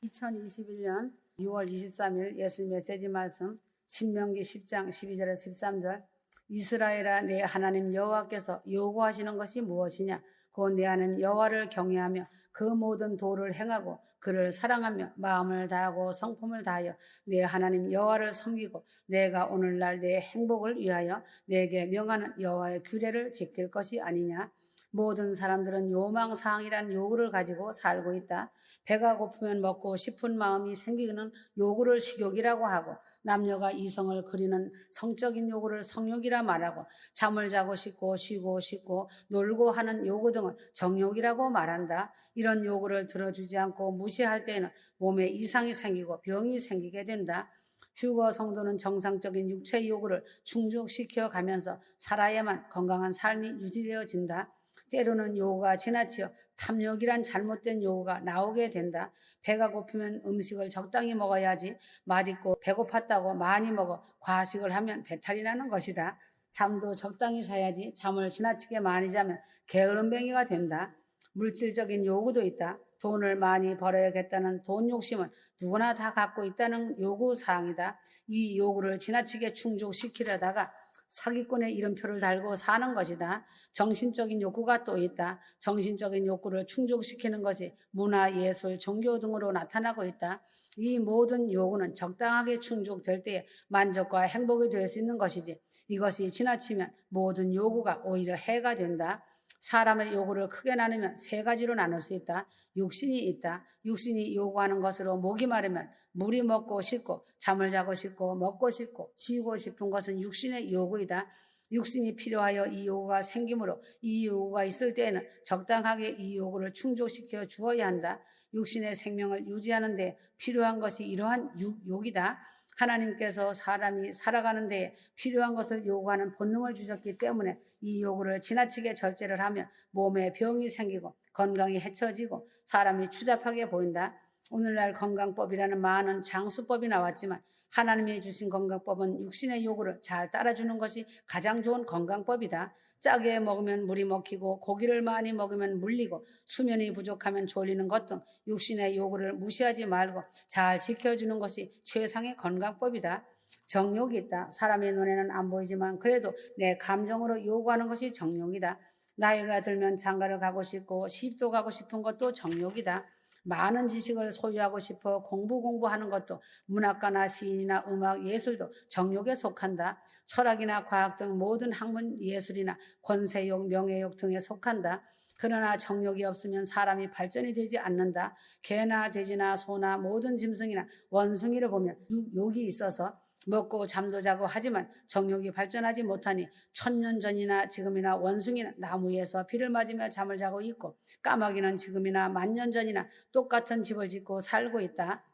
2021년 6월 23일 예수 메시지 말씀 신명기 10장 12절에서 13절. 이스라엘아, 내 하나님 여호와께서 요구하시는 것이 무엇이냐? 곧 내 하나님 여호와를 경외하며 그 모든 도를 행하고 그를 사랑하며 마음을 다하고 성품을 다하여 내 하나님 여호와를 섬기고 내가 오늘날 내 행복을 위하여 내게 명하는 여호와의 규례를 지킬 것이 아니냐? 모든 사람들은 요망사항이란 요구를 가지고 살고 있다. 배가 고프면 먹고 싶은 마음이 생기는 요구를 식욕이라고 하고, 남녀가 이성을 그리는 성적인 요구를 성욕이라 말하고, 잠을 자고 싶고 쉬고 싶고 놀고 하는 요구 등을 정욕이라고 말한다. 이런 요구를 들어주지 않고 무시할 때에는 몸에 이상이 생기고 병이 생기게 된다. 휴거 성도는 정상적인 육체의 요구를 충족시켜 가면서 살아야만 건강한 삶이 유지되어진다. 때로는 요구가 지나치어 탐욕이란 잘못된 요구가 나오게 된다. 배가 고프면 음식을 적당히 먹어야지, 맛있고 배고팠다고 많이 먹어 과식을 하면 배탈이 나는 것이다. 잠도 적당히 자야지, 잠을 지나치게 많이 자면 게으름뱅이가 된다. 물질적인 요구도 있다. 돈을 많이 벌어야겠다는 돈 욕심은 누구나 다 갖고 있다는 요구사항이다. 이 요구를 지나치게 충족시키려다가 사기꾼의 이름표를 달고 사는 것이다. 정신적인 욕구가 또 있다. 정신적인 욕구를 충족시키는 것이 문화, 예술, 종교 등으로 나타나고 있다. 이 모든 요구는 적당하게 충족될 때에 만족과 행복이 될 수 있는 것이지, 이것이 지나치면 모든 요구가 오히려 해가 된다. 사람의 요구를 크게 나누면 세 가지로 나눌 수 있다. 육신이 있다. 육신이 요구하는 것으로 목이 마르면 물이 먹고 싶고 잠을 자고 싶고 먹고 싶고 쉬고 싶은 것은 육신의 요구이다. 육신이 필요하여 이 요구가 생기므로 이 요구가 있을 때에는 적당하게 이 요구를 충족시켜 주어야 한다. 육신의 생명을 유지하는 데 필요한 것이 이러한 욕이다. 하나님께서 사람이 살아가는 데에 필요한 것을 요구하는 본능을 주셨기 때문에 이 요구를 지나치게 절제를 하면 몸에 병이 생기고 건강이 해쳐지고 사람이 추잡하게 보인다. 오늘날 건강법이라는 많은 장수법이 나왔지만 하나님이 주신 건강법은 육신의 요구를 잘 따라주는 것이 가장 좋은 건강법이다. 짜게 먹으면 물이 먹히고 고기를 많이 먹으면 물리고 수면이 부족하면 졸리는 것 등 육신의 요구를 무시하지 말고 잘 지켜주는 것이 최상의 건강법이다. 정욕이 있다. 사람의 눈에는 안 보이지만 그래도 내 감정으로 요구하는 것이 정욕이다. 나이가 들면 장가를 가고 싶고 시집도 가고 싶은 것도 정욕이다. 많은 지식을 소유하고 싶어 공부하는 것도 문학가나 시인이나 음악, 예술도 정욕에 속한다. 철학이나 과학 등 모든 학문 예술이나 권세욕, 명예욕 등에 속한다. 그러나 정욕이 없으면 사람이 발전이 되지 않는다. 개나 돼지나 소나 모든 짐승이나 원숭이를 보면 욕이 있어서 먹고 잠도 자고 하지만 정욕이 발전하지 못하니 1000년 전이나 지금이나 원숭이는 나무 위에서 비를 맞으며 잠을 자고 있고 까마귀는 지금이나 10,000년 전이나 똑같은 집을 짓고 살고 있다.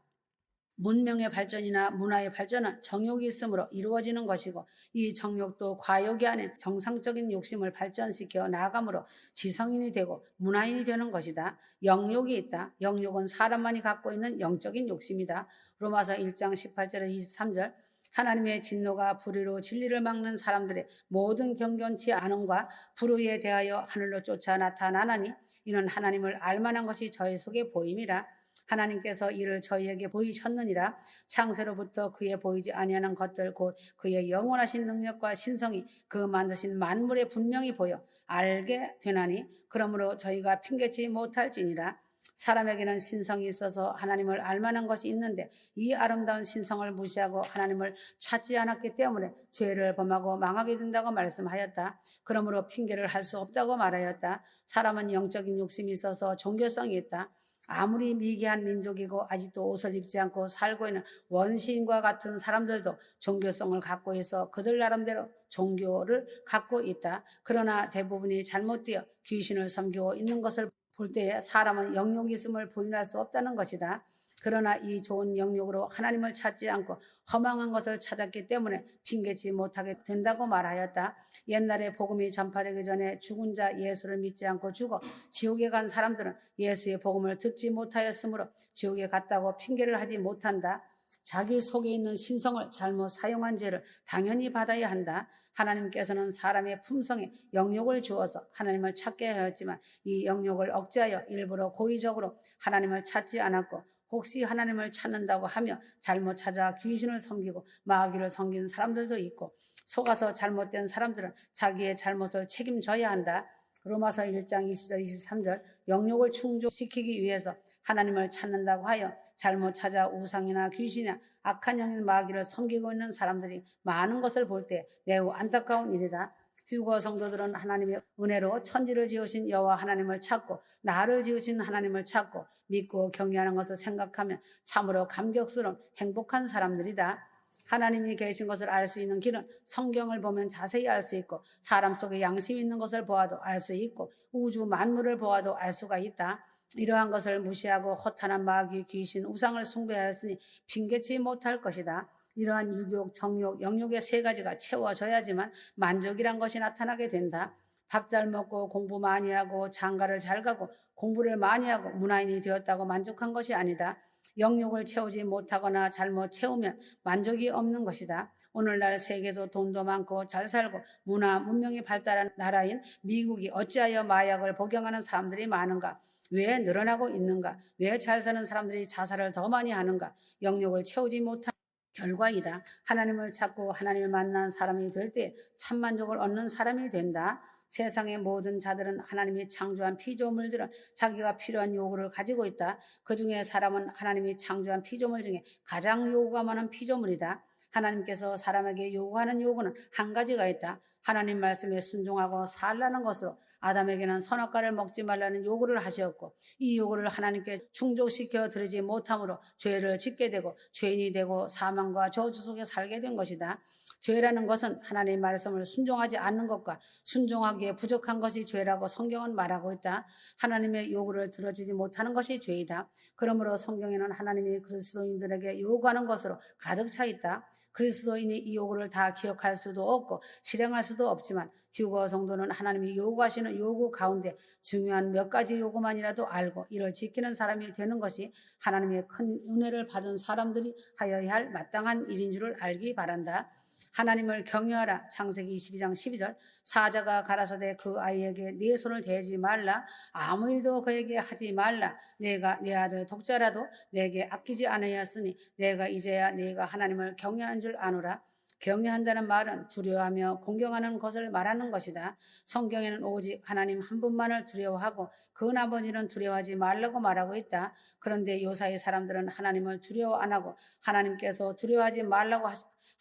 문명의 발전이나 문화의 발전은 정욕이 있으므로 이루어지는 것이고, 이 정욕도 과욕이 아닌 정상적인 욕심을 발전시켜 나아가므로 지성인이 되고 문화인이 되는 것이다. 영욕이 있다. 영욕은 사람만이 갖고 있는 영적인 욕심이다. 로마서 1장 18절에 23절. 하나님의 진노가 불의로 진리를 막는 사람들의 모든 경건치 않음과 불의에 대하여 하늘로 쫓아 나타나나니 이는 하나님을 알만한 것이 저희 속에 보임이라. 하나님께서 이를 저희에게 보이셨느니라. 창세로부터 그의 보이지 아니하는 것들 곧 그의 영원하신 능력과 신성이 그 만드신 만물에 분명히 보여 알게 되나니 그러므로 저희가 핑계치 못할지니라. 사람에게는 신성이 있어서 하나님을 알만한 것이 있는데 이 아름다운 신성을 무시하고 하나님을 찾지 않았기 때문에 죄를 범하고 망하게 된다고 말씀하였다. 그러므로 핑계를 할 수 없다고 말하였다. 사람은 영적인 욕심이 있어서 종교성이 있다. 아무리 미개한 민족이고 아직도 옷을 입지 않고 살고 있는 원시인과 같은 사람들도 종교성을 갖고 있어 그들 나름대로 종교를 갖고 있다. 그러나 대부분이 잘못되어 귀신을 섬기고 있는 것을 볼 때에 사람은 영욕이 있음을 부인할 수 없다는 것이다. 그러나 이 좋은 영욕으로 하나님을 찾지 않고 허망한 것을 찾았기 때문에 핑계치 못하게 된다고 말하였다. 옛날에 복음이 전파되기 전에 죽은 자 예수를 믿지 않고 죽어 지옥에 간 사람들은 예수의 복음을 듣지 못하였으므로 지옥에 갔다고 핑계를 하지 못한다. 자기 속에 있는 신성을 잘못 사용한 죄를 당연히 받아야 한다. 하나님께서는 사람의 품성에 영욕을 주어서 하나님을 찾게 하였지만 이 영욕을 억제하여 일부러 고의적으로 하나님을 찾지 않았고 혹시 하나님을 찾는다고 하며 잘못 찾아 귀신을 섬기고 마귀를 섬기는 사람들도 있고, 속아서 잘못된 사람들은 자기의 잘못을 책임져야 한다. 로마서 1장 20절 23절 영욕을 충족시키기 위해서 하나님을 찾는다고 하여 잘못 찾아 우상이나 귀신이나 악한 영인 마귀를 섬기고 있는 사람들이 많은 것을 볼 때 매우 안타까운 일이다. 휴거 성도들은 하나님의 은혜로 천지를 지으신 여호와 하나님을 찾고 나를 지으신 하나님을 찾고 믿고 경외하는 것을 생각하면 참으로 감격스러운 행복한 사람들이다. 하나님이 계신 것을 알 수 있는 길은 성경을 보면 자세히 알 수 있고, 사람 속에 양심 있는 것을 보아도 알 수 있고, 우주 만물을 보아도 알 수가 있다. 이러한 것을 무시하고 허탄한 마귀, 귀신, 우상을 숭배하였으니 핑계치 못할 것이다. 이러한 유욕, 정욕, 영욕의 세 가지가 채워져야지만 만족이란 것이 나타나게 된다. 밥 잘 먹고 공부 많이 하고 장가를 잘 가고 공부를 많이 하고 문화인이 되었다고 만족한 것이 아니다. 영욕을 채우지 못하거나 잘못 채우면 만족이 없는 것이다. 오늘날 세계도 돈도 많고 잘 살고 문화, 문명이 발달한 나라인 미국이 어찌하여 마약을 복용하는 사람들이 많은가? 왜 늘어나고 있는가? 왜 잘 사는 사람들이 자살을 더 많이 하는가? 영욕을 채우지 못한 결과이다. 하나님을 찾고 하나님을 만난 사람이 될 때 참만족을 얻는 사람이 된다. 세상의 모든 자들은 하나님이 창조한 피조물들은 자기가 필요한 요구를 가지고 있다. 그중에 사람은 하나님이 창조한 피조물 중에 가장 요구가 많은 피조물이다. 하나님께서 사람에게 요구하는 요구는 한 가지가 있다. 하나님 말씀에 순종하고 살라는 것으로 아담에게는 선악과를 먹지 말라는 요구를 하셨고, 이 요구를 하나님께 충족시켜 드리지 못함으로 죄를 짓게 되고 죄인이 되고 사망과 저주 속에 살게 된 것이다. 죄라는 것은 하나님의 말씀을 순종하지 않는 것과 순종하기에 부족한 것이 죄라고 성경은 말하고 있다. 하나님의 요구를 들어주지 못하는 것이 죄이다. 그러므로 성경에는 하나님이 그리스도인들에게 요구하는 것으로 가득 차 있다. 그리스도인이 이 요구를 다 기억할 수도 없고 실행할 수도 없지만 휴거 성도는 하나님이 요구하시는 요구 가운데 중요한 몇 가지 요구만이라도 알고 이를 지키는 사람이 되는 것이 하나님의 큰 은혜를 받은 사람들이 하여야 할 마땅한 일인 줄을 알기 바란다. 하나님을 경외하라. 창세기 22장 12절 사자가 가라사대 그 아이에게 네 손을 대지 말라. 아무 일도 그에게 하지 말라. 내가 내 아들 독자라도 내게 아끼지 않으였으니 내가 이제야 네가 하나님을 경외하는 줄 아노라. 경외한다는 말은 두려워하며 공경하는 것을 말하는 것이다. 성경에는 오직 하나님 한 분만을 두려워하고 그 나머지는 두려워하지 말라고 말하고 있다. 그런데 요사이 사람들은 하나님을 두려워 안 하고 하나님께서 두려워하지 말라고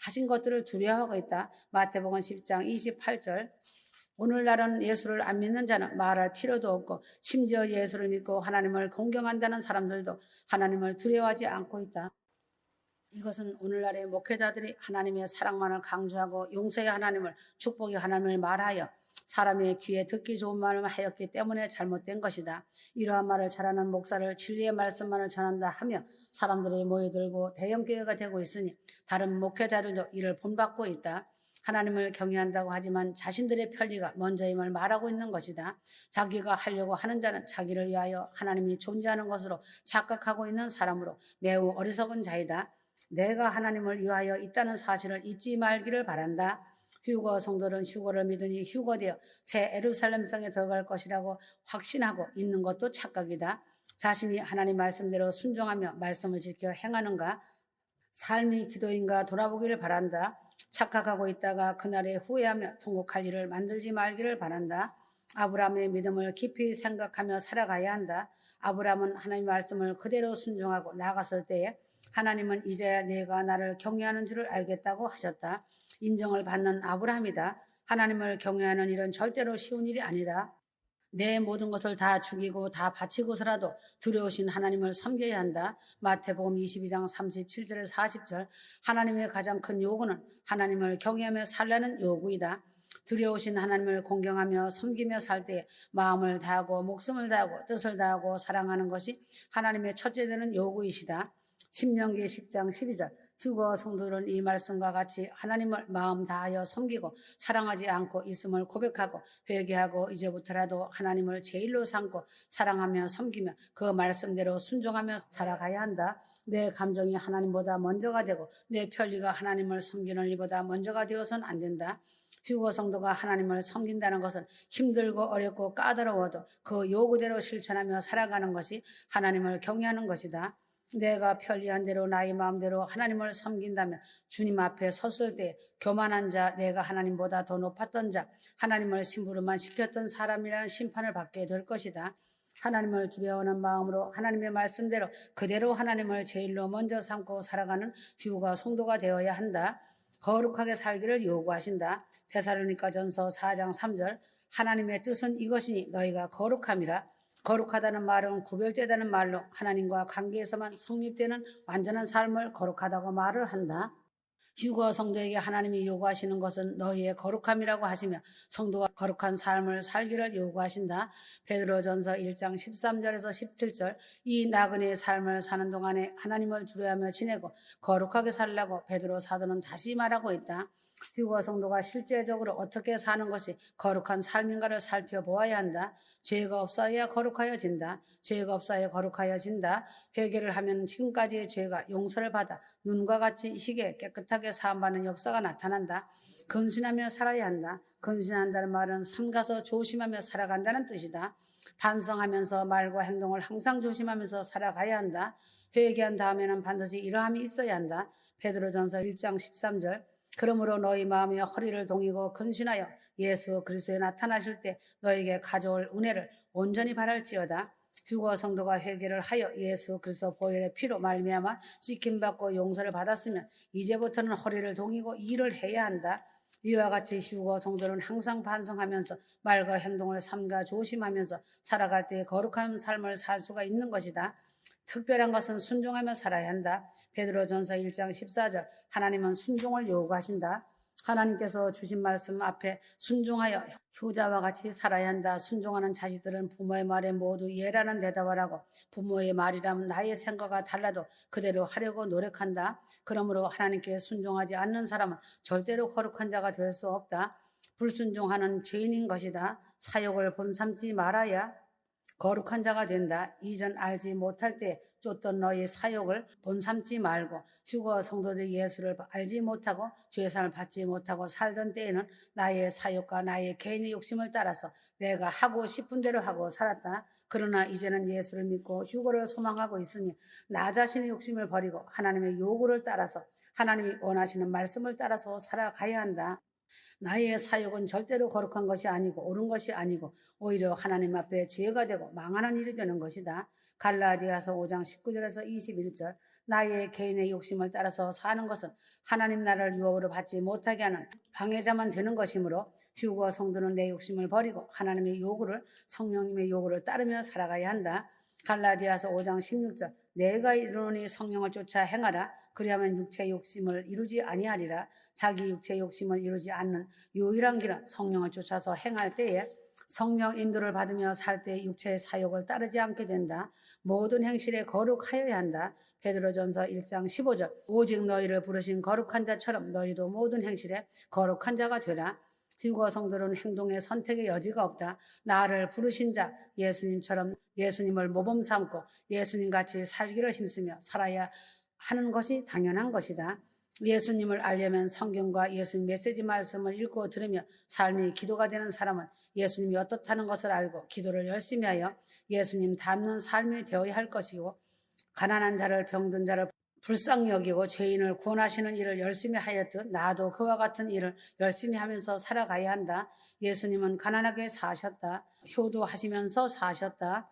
하신 것들을 두려워하고 있다. 마태복음 10장 28절 오늘날은 예수를 안 믿는 자는 말할 필요도 없고 심지어 예수를 믿고 하나님을 공경한다는 사람들도 하나님을 두려워하지 않고 있다. 이것은 오늘날의 목회자들이 하나님의 사랑만을 강조하고 용서의 하나님을, 축복의 하나님을 말하여 사람의 귀에 듣기 좋은 말을 하였기 때문에 잘못된 것이다. 이러한 말을 잘하는 목사를 진리의 말씀만을 전한다 하며 사람들이 모여들고 대형교회가 되고 있으니 다른 목회자들도 이를 본받고 있다. 하나님을 경외한다고 하지만 자신들의 편리가 먼저임을 말하고 있는 것이다. 자기가 하려고 하는 자는 자기를 위하여 하나님이 존재하는 것으로 착각하고 있는 사람으로 매우 어리석은 자이다. 내가 하나님을 위하여 있다는 사실을 잊지 말기를 바란다. 휴거 성도는 휴거를 믿으니 휴거되어 새 예루살렘 성에 들어갈 것이라고 확신하고 있는 것도 착각이다. 자신이 하나님 말씀대로 순종하며 말씀을 지켜 행하는가? 삶이 기도인가 돌아보기를 바란다. 착각하고 있다가 그날에 후회하며 통곡할 일을 만들지 말기를 바란다. 아브라함의 믿음을 깊이 생각하며 살아가야 한다. 아브라함은 하나님 말씀을 그대로 순종하고 나아갔을 때에 하나님은 이제야 내가 나를 경외하는 줄을 알겠다고 하셨다. 인정을 받는 아브라함이다. 하나님을 경외하는 일은 절대로 쉬운 일이 아니다. 내 모든 것을 다 죽이고 다 바치고서라도 두려우신 하나님을 섬겨야 한다. 마태복음 22장 37절에서 40절 하나님의 가장 큰 요구는 하나님을 경외하며 살라는 요구이다. 두려우신 하나님을 공경하며 섬기며 살 때 마음을 다하고 목숨을 다하고 뜻을 다하고 사랑하는 것이 하나님의 첫째 되는 요구이시다. 신명기 10장 12절 휴거 성도들은 이 말씀과 같이 하나님을 마음 다하여 섬기고 사랑하지 않고 있음을 고백하고 회개하고 이제부터라도 하나님을 제일로 삼고 사랑하며 섬기며 그 말씀대로 순종하며 살아가야 한다. 내 감정이 하나님보다 먼저가 되고 내 편리가 하나님을 섬기는 일보다 먼저가 되어서는 안 된다. 휴거 성도가 하나님을 섬긴다는 것은 힘들고 어렵고 까다로워도 그 요구대로 실천하며 살아가는 것이 하나님을 경외하는 것이다. 내가 편리한 대로 나의 마음대로 하나님을 섬긴다면 주님 앞에 섰을 때 교만한 자, 내가 하나님보다 더 높았던 자, 하나님을 심부름만 시켰던 사람이라는 심판을 받게 될 것이다. 하나님을 두려워하는 마음으로 하나님의 말씀대로 그대로 하나님을 제일로 먼저 삼고 살아가는 휴가 성도가 되어야 한다. 거룩하게 살기를 요구하신다. 데살로니가전서 4장 3절 하나님의 뜻은 이것이니 너희가 거룩함이라. 거룩하다는 말은 구별되다는 말로 하나님과 관계에서만 성립되는 완전한 삶을 거룩하다고 말을 한다. 휴거 성도에게 하나님이 요구하시는 것은 너희의 거룩함이라고 하시며 성도가 거룩한 삶을 살기를 요구하신다. 베드로전서 1장 13절에서 17절 이 나그네의 삶을 사는 동안에 하나님을 두려워하며 지내고 거룩하게 살라고 베드로 사도는 다시 말하고 있다. 휴거 성도가 실제적으로 어떻게 사는 것이 거룩한 삶인가를 살펴보아야 한다. 죄가 없어야 거룩하여진다. 죄가 없어야 거룩하여진다. 회개를 하면 지금까지의 죄가 용서를 받아 눈과 같이 희게 깨끗하게 사함받는 역사가 나타난다. 근신하며 살아야 한다. 근신한다는 말은 삼가서 조심하며 살아간다는 뜻이다. 반성하면서 말과 행동을 항상 조심하면서 살아가야 한다. 회개한 다음에는 반드시 이러함이 있어야 한다. 베드로전서 1장 13절 그러므로 너희 마음의 허리를 동이고 근신하여 예수 그리스도에 나타나실 때 너에게 가져올 은혜를 온전히 바랄지어다. 휴거 성도가 회개를 하여 예수 그리스도 보혈의 피로 말미암아 씻김받고 용서를 받았으면 이제부터는 허리를 동이고 일을 해야 한다. 이와 같이 휴거 성도는 항상 반성하면서 말과 행동을 삼가 조심하면서 살아갈 때 거룩한 삶을 살 수가 있는 것이다. 특별한 것은 순종하며 살아야 한다. 베드로전서 1장 14절 하나님은 순종을 요구하신다. 하나님께서 주신 말씀 앞에 순종하여 효자와 같이 살아야 한다. 순종하는 자식들은 부모의 말에 모두 예라는 대답을 하고 부모의 말이라면 나의 생각과 달라도 그대로 하려고 노력한다. 그러므로 하나님께 순종하지 않는 사람은 절대로 거룩한 자가 될 수 없다. 불순종하는 죄인인 것이다. 사욕을 본삼지 말아야 거룩한 자가 된다. 이전 알지 못할 때 쫓던 너희 사욕을 본삼지 말고 휴거 성도들이 예수를 알지 못하고 죄상을 받지 못하고 살던 때에는 나의 사욕과 나의 개인의 욕심을 따라서 내가 하고 싶은 대로 하고 살았다. 그러나 이제는 예수를 믿고 휴거를 소망하고 있으니 나 자신의 욕심을 버리고 하나님의 요구를 따라서 하나님이 원하시는 말씀을 따라서 살아가야 한다. 나의 사욕은 절대로 거룩한 것이 아니고 옳은 것이 아니고 오히려 하나님 앞에 죄가 되고 망하는 일이 되는 것이다. 갈라디아서 5장 19절에서 21절 나의 개인의 욕심을 따라서 사는 것은 하나님 나라를 유업으로 받지 못하게 하는 방해자만 되는 것이므로 휴거 성도는 내 욕심을 버리고 하나님의 요구를 성령님의 요구를 따르며 살아가야 한다. 갈라디아서 5장 16절 내가 이르노니 성령을 쫓아 행하라. 그리하면 육체의 욕심을 이루지 아니하리라. 자기 육체의 욕심을 이루지 않는 유일한 길은 성령을 쫓아서 행할 때에 성령 인도를 받으며 살 때 육체의 사욕을 따르지 않게 된다. 모든 행실에 거룩하여야 한다. 베드로전서 1장 15절 오직 너희를 부르신 거룩한 자처럼 너희도 모든 행실에 거룩한 자가 되라. 휴거 성도는 행동의 선택의 여지가 없다. 나를 부르신 자 예수님처럼 예수님을 모범 삼고 예수님같이 살기를 힘쓰며 살아야 하는 것이 당연한 것이다. 예수님을 알려면 성경과 예수님 메시지 말씀을 읽고 들으며 삶이 기도가 되는 사람은 예수님이 어떻다는 것을 알고 기도를 열심히 하여 예수님 닮는 삶이 되어야 할 것이고 가난한 자를 병든 자를 불쌍히 여기고 죄인을 구원하시는 일을 열심히 하였듯 나도 그와 같은 일을 열심히 하면서 살아가야 한다. 예수님은 가난하게 사셨다. 효도하시면서 사셨다.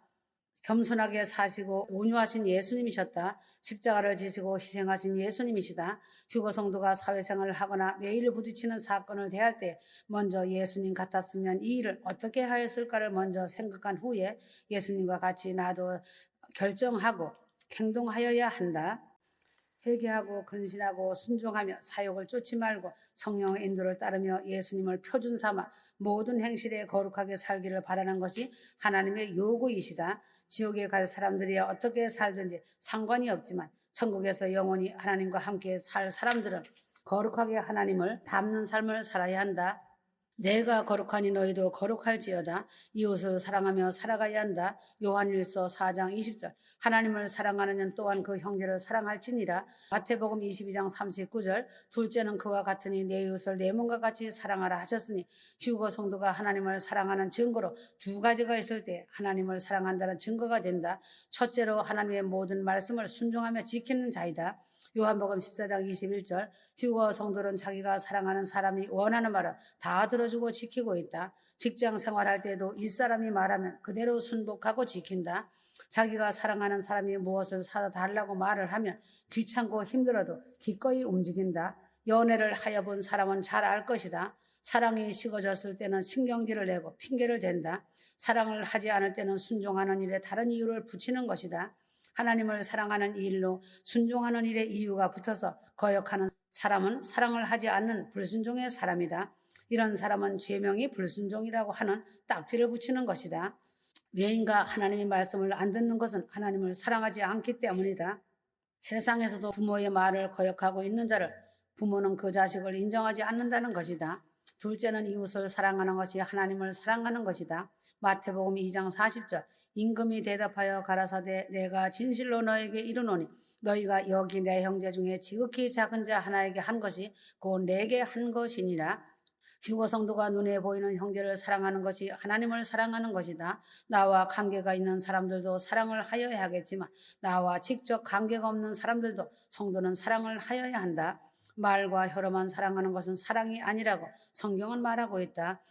겸손하게 사시고 온유하신 예수님이셨다. 십자가를 지시고 희생하신 예수님이시다. 휴거 성도가 사회생활을 하거나 매일 부딪히는 사건을 대할 때 먼저 예수님 같았으면 이 일을 어떻게 하였을까를 먼저 생각한 후에 예수님과 같이 나도 결정하고 행동하여야 한다. 회개하고 근신하고 순종하며 사욕을 쫓지 말고 성령의 인도를 따르며 예수님을 표준 삼아 모든 행실에 거룩하게 살기를 바라는 것이 하나님의 요구이시다. 지옥에 갈 사람들이 어떻게 살든지 상관이 없지만 천국에서 영원히 하나님과 함께 살 사람들은 거룩하게 하나님을 닮는 삶을 살아야 한다. 내가 거룩하니 너희도 거룩할지어다. 이웃을 사랑하며 살아가야 한다. 요한일서 4장 20절. 하나님을 사랑하는 자 또한 그 형제를 사랑할지니라. 마태복음 22장 39절. 둘째는 그와 같으니 내 이웃을 내 몸과 같이 사랑하라 하셨으니, 휴거 성도가 하나님을 사랑하는 증거로 두 가지가 있을 때 하나님을 사랑한다는 증거가 된다. 첫째로 하나님의 모든 말씀을 순종하며 지키는 자이다. 요한복음 14장 21절. 휴거 성도는 자기가 사랑하는 사람이 원하는 말을 다 들어주고 지키고 있다. 직장 생활할 때도 윗사람이 말하면 그대로 순복하고 지킨다. 자기가 사랑하는 사람이 무엇을 사다 달라고 말을 하면 귀찮고 힘들어도 기꺼이 움직인다. 연애를 하여 본 사람은 잘 알 것이다. 사랑이 식어졌을 때는 신경질을 내고 핑계를 댄다. 사랑을 하지 않을 때는 순종하는 일에 다른 이유를 붙이는 것이다. 하나님을 사랑하는 일로 순종하는 일에 이유가 붙어서 거역하는 사람은 사랑을 하지 않는 불순종의 사람이다. 이런 사람은 죄명이 불순종이라고 하는 딱지를 붙이는 것이다. 왜인가? 하나님의 말씀을 안 듣는 것은 하나님을 사랑하지 않기 때문이다. 세상에서도 부모의 말을 거역하고 있는 자를 부모는 그 자식을 인정하지 않는다는 것이다. 둘째는 이웃을 사랑하는 것이 하나님을 사랑하는 것이다. 마태복음 2장 40절. 임금이 대답하여 가라사대 내가 진실로 너에게 이르노니 너희가 여기 내 형제 중에 지극히 작은 자 하나에게 한 것이 곧 내게 한 것이니라. 휴거 성도가 눈에 보이는 형제를 사랑하는 것이 하나님을 사랑하는 것이다. 나와 관계가 있는 사람들도 사랑을 하여야 하겠지만 나와 직접 관계가 없는 사람들도 성도는 사랑을 하여야 한다. 말과 혀로만 사랑하는 것은 사랑이 아니라고 성경은 말하고 있다.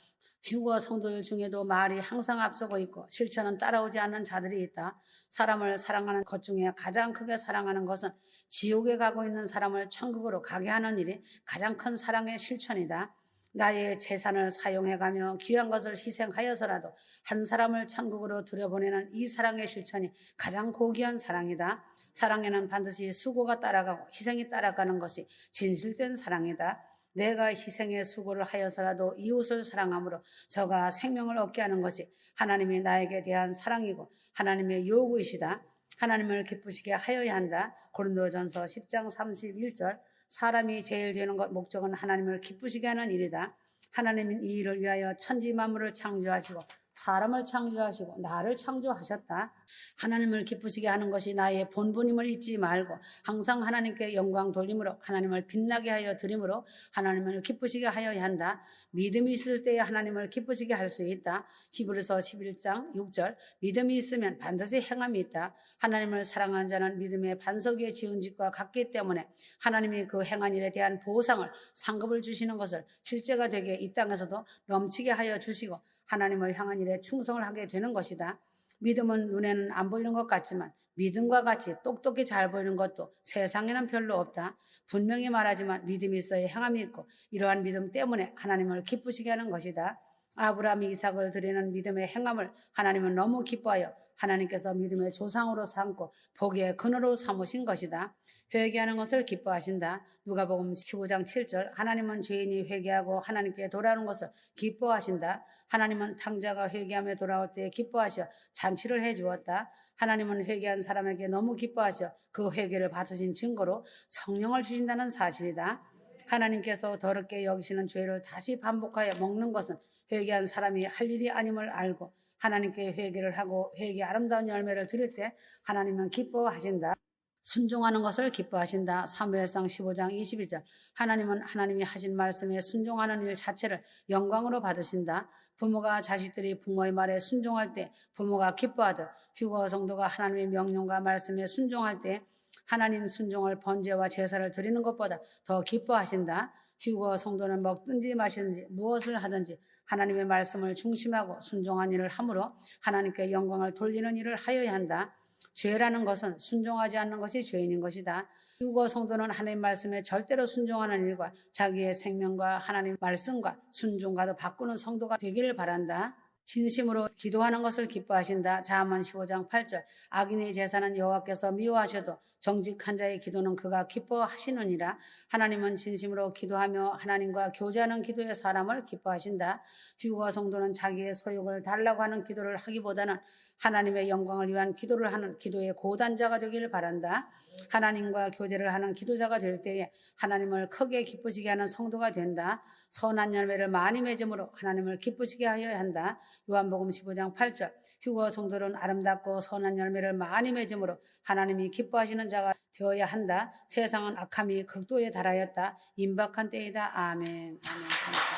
휴거 성도들 중에도 말이 항상 앞서고 있고 실천은 따라오지 않는 자들이 있다. 사람을 사랑하는 것 중에 가장 크게 사랑하는 것은 지옥에 가고 있는 사람을 천국으로 가게 하는 일이 가장 큰 사랑의 실천이다. 나의 재산을 사용해가며 귀한 것을 희생하여서라도 한 사람을 천국으로 들여보내는 이 사랑의 실천이 가장 고귀한 사랑이다. 사랑에는 반드시 수고가 따라가고 희생이 따라가는 것이 진실된 사랑이다. 내가 희생의 수고를 하여서라도 이웃을 사랑함으로 저가 생명을 얻게 하는 것이 하나님이 나에게 대한 사랑이고 하나님의 요구이시다. 하나님을 기쁘시게 하여야 한다. 고린도전서 10장 31절. 사람이 제일 되는 것 목적은 하나님을 기쁘시게 하는 일이다. 하나님은 이 일을 위하여 천지 만물을 창조하시고 사람을 창조하시고 나를 창조하셨다. 하나님을 기쁘시게 하는 것이 나의 본분임을 잊지 말고 항상 하나님께 영광 돌림으로 하나님을 빛나게 하여 드림으로 하나님을 기쁘시게 하여야 한다. 믿음이 있을 때에 하나님을 기쁘시게 할 수 있다. 히브리서 11장 6절. 믿음이 있으면 반드시 행함이 있다. 하나님을 사랑하는 자는 믿음의 반석 위에 지은 집과 같기 때문에 하나님이 그 행한 일에 대한 보상을 상급을 주시는 것을 실제가 되게 이 땅에서도 넘치게 하여 주시고 하나님을 향한 일에 충성을 하게 되는 것이다. 믿음은 눈에는 안 보이는 것 같지만 믿음과 같이 똑똑히 잘 보이는 것도 세상에는 별로 없다. 분명히 말하지만 믿음이 있어야 행함이 있고 이러한 믿음 때문에 하나님을 기쁘시게 하는 것이다. 아브라함이 이삭을 드리는 믿음의 행함을 하나님은 너무 기뻐하여 하나님께서 믿음의 조상으로 삼고 복의 근원으로 삼으신 것이다. 회개하는 것을 기뻐하신다. 누가복음 15장 7절. 하나님은 죄인이 회개하고 하나님께 돌아오는 것을 기뻐하신다. 하나님은 탕자가 회개하며 돌아올 때 기뻐하셔 잔치를 해주었다. 하나님은 회개한 사람에게 너무 기뻐하셔 그 회개를 받으신 증거로 성령을 주신다는 사실이다. 하나님께서 더럽게 여기시는 죄를 다시 반복하여 먹는 것은 회개한 사람이 할 일이 아님을 알고 하나님께 회개를 하고 회개의 아름다운 열매를 드릴 때 하나님은 기뻐하신다. 순종하는 것을 기뻐하신다. 사무엘상 15장 22절. 하나님은 하나님이 하신 말씀에 순종하는 일 자체를 영광으로 받으신다. 부모가 자식들이 부모의 말에 순종할 때 부모가 기뻐하듯 휴거 성도가 하나님의 명령과 말씀에 순종할 때 하나님 순종을 번제와 제사를 드리는 것보다 더 기뻐하신다. 휴거 성도는 먹든지 마시든지 무엇을 하든지 하나님의 말씀을 중심하고 순종한 일을 함으로 하나님께 영광을 돌리는 일을 하여야 한다. 죄라는 것은 순종하지 않는 것이 죄인인 것이다. 휴거 성도는 하나님 말씀에 절대로 순종하는 일과 자기의 생명과 하나님 말씀과 순종과도 바꾸는 성도가 되기를 바란다. 진심으로 기도하는 것을 기뻐하신다. 잠언 15장 8절. 악인의 제사는 여호와께서 미워하셔도 정직한 자의 기도는 그가 기뻐하시느니라. 하나님은 진심으로 기도하며 하나님과 교제하는 기도의 사람을 기뻐하신다. 휴거 성도는 자기의 소욕을 달라고 하는 기도를 하기보다는 하나님의 영광을 위한 기도를 하는 기도의 고단자가 되기를 바란다. 하나님과 교제를 하는 기도자가 될 때에 하나님을 크게 기쁘시게 하는 성도가 된다. 선한 열매를 많이 맺음으로 하나님을 기쁘시게 하여야 한다. 요한복음 15장 8절. 휴거 성도는 아름답고 선한 열매를 많이 맺음으로 하나님이 기뻐하시는 자가 되어야 한다. 세상은 악함이 극도에 달하였다. 임박한 때이다. 아멘. 아멘.